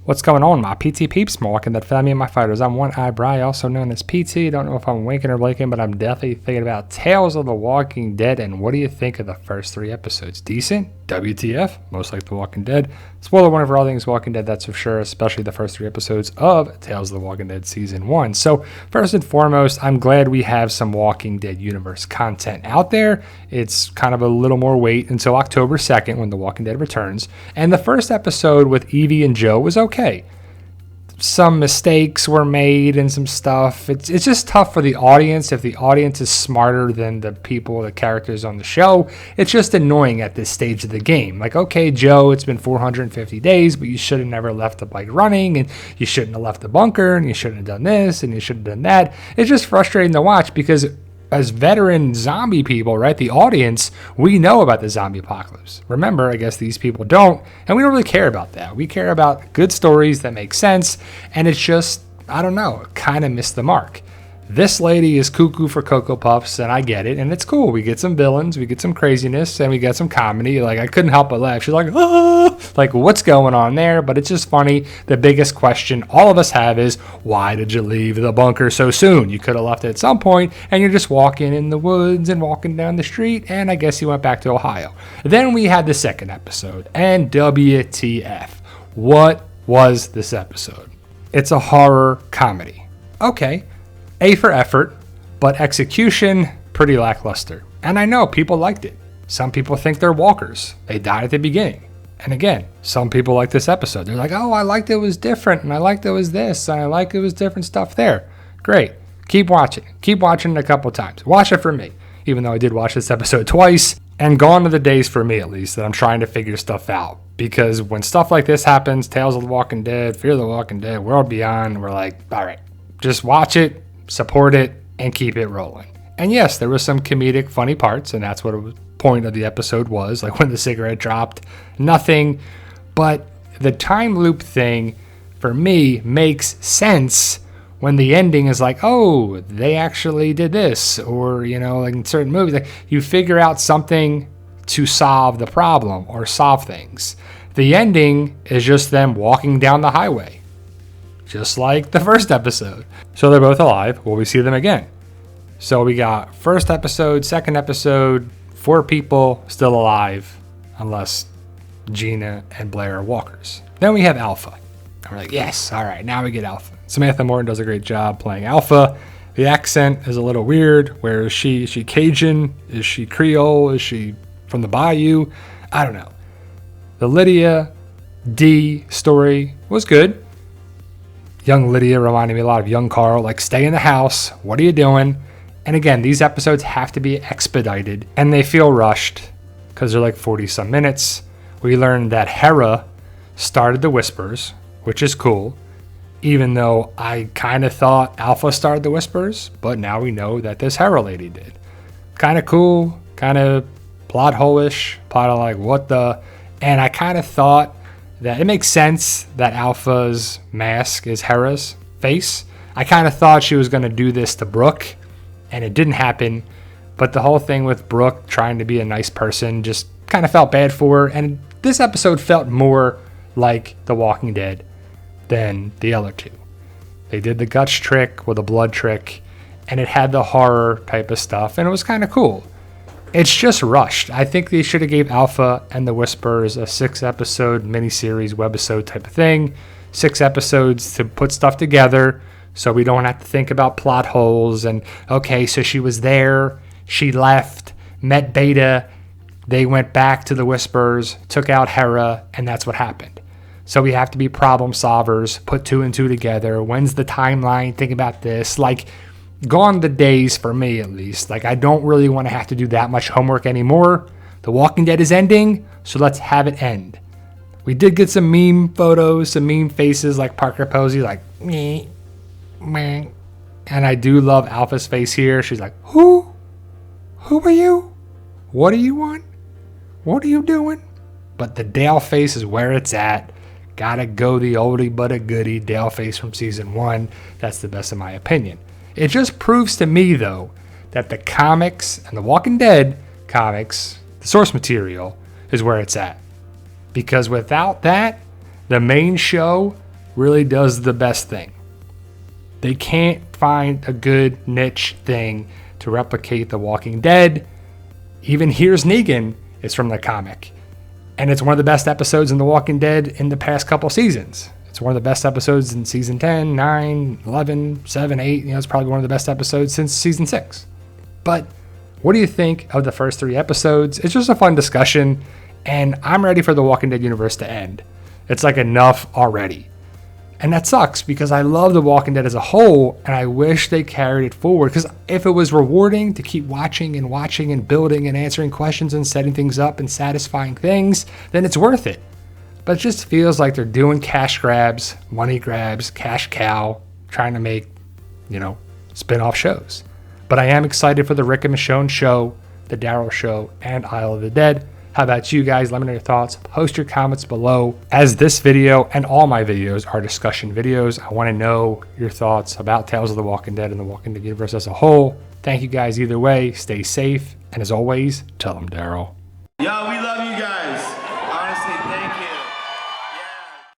What's going on, my PT peeps? My Walking Dead family and my fighters. I'm One Eye Bry, also known as PT. Don't know if I'm winking or blinking, but I'm definitely thinking about Tales of the Walking Dead. And what do you think of the first 3 episodes? Decent? WTF? Most like The Walking Dead. Spoiler warning for all things Walking Dead, that's for sure, especially the first 3 episodes of Tales of the Walking Dead Season 1. So, first and foremost, I'm glad we have some Walking Dead universe content out there. It's kind of a little more wait until October 2nd when The Walking Dead returns. And the first episode with Evie and Joe was okay. Some mistakes were made and some stuff. It's just tough for the audience. If the audience is smarter than the people, the characters on the show, it's just annoying at this stage of the game. Like, okay, Joe, it's been 450 days, but you should have never left the bike running, and you shouldn't have left the bunker, and you shouldn't have done this, and you should have done that. It's just frustrating to watch because as veteran zombie people, right, the audience, we know about the zombie apocalypse. Remember, I guess these people don't, and we don't really care about that. We care about good stories that make sense, and it's just, I don't know, kind of missed the mark. This lady is cuckoo for Cocoa Puffs, and I get it, and it's cool. We get some villains, we get some craziness, and we get some comedy. Like, I couldn't help but laugh. She's like, ah! Like, what's going on there? But it's just funny. The biggest question all of us have is, why did you leave the bunker so soon? You could have left it at some point, and you're just walking in the woods and walking down the street, and I guess you went back to Ohio. Then we had the second episode, and WTF. What was this episode? It's a horror comedy. Okay. A for effort, but execution pretty lackluster. And I know people liked it. Some people think they're walkers. They died at the beginning. And again, some people like this episode. They're like, oh, I liked it was different, and I liked it was this, and I liked it was different stuff there. Great. Keep watching. Keep watching it a couple times. Watch it for me, even though I did watch this episode twice. And gone are the days, for me at least, that I'm trying to figure stuff out. Because when stuff like this happens, Tales of the Walking Dead, Fear the Walking Dead, World Beyond, we're like, all right, just watch it, support it, and keep it rolling. And yes, there was some comedic, funny parts, and that's what the point of the episode was, like when the cigarette dropped, nothing. But the time loop thing, for me, makes sense when the ending is like, oh, they actually did this, or, you know, like in certain movies, like you figure out something to solve the problem or solve things. The ending is just them walking down the highway, just like the first episode. So they're both alive. Will we see them again? So we got first episode, second episode, 4 people still alive, unless Gina and Blair are walkers. Then we have Alpha. And we're like, yes, all right, now we get Alpha. Samantha Morton does a great job playing Alpha. The accent is a little weird. Where is she? Is she Cajun? Is she Creole? Is she from the Bayou? I don't know. The Lydia D story was good. Young Lydia reminded me a lot of young Carl, like, stay in the house. What are you doing? And again, these episodes have to be expedited, and they feel rushed because they're like 40-some minutes. We learned that Hera started the Whispers, which is cool, even though I kind of thought Alpha started the Whispers, but now we know that this Hera lady did. Kind of cool, kind of plot hole-ish, plot of like, what the... And I kind of thought that it makes sense that Alpha's mask is Hera's face. I kind of thought she was going to do this to Brooke, and it didn't happen. But the whole thing with Brooke trying to be a nice person just kind of felt bad for her. And this episode felt more like The Walking Dead than the other 2. They did the guts trick with a blood trick, and it had the horror type of stuff, and it was kind of cool. It's just rushed. I think they should have gave Alpha and the Whispers a 6-episode miniseries, webisode type of thing. 6 episodes to put stuff together so we don't have to think about plot holes. And, okay, so she was there, she left, met Beta, they went back to the Whispers, took out Hera, and that's what happened. So we have to be problem solvers, put 2 and 2 together. When's the timeline? Think about this. Like, gone the days, for me at least. Like, I don't really want to have to do that much homework anymore. The Walking Dead is ending, so let's have it end. We did get some meme photos, some meme faces like Parker Posey, like, meh, meh. And I do love Alpha's face here. She's like, who? Who are you? What do you want? What are you doing? But the Dale face is where it's at. Gotta go the oldie but a goodie Dale face from season 1. That's the best in my opinion. It just proves to me, though, that the comics and the Walking Dead comics, the source material, is where it's at. Because without that, the main show really does the best thing. They can't find a good niche thing to replicate The Walking Dead. Even Here's Negan is from the comic. And it's one of the best episodes in The Walking Dead in the past couple seasons. It's one of the best episodes in season 10, 9, 11, 7, 8. It's probably one of the best episodes since season 6. But what do you think of the first 3 episodes? It's just a fun discussion, and I'm ready for The Walking Dead universe to end. It's like enough already. And that sucks because I love The Walking Dead as a whole, and I wish they carried it forward. Because if it was rewarding to keep watching and building and answering questions and setting things up and satisfying things, then it's worth it. But it just feels like they're doing cash grabs, money grabs, cash cow, trying to make, spin-off shows. But I am excited for the Rick and Michonne show, the Daryl show, and Isle of the Dead. How about you guys? Let me know your thoughts. Post your comments below. As this video and all my videos are discussion videos, I want to know your thoughts about Tales of the Walking Dead and the Walking Dead universe as a whole. Thank you guys either way. Stay safe. And as always, tell them Daryl. Yo, we love you guys. Honestly, thank you.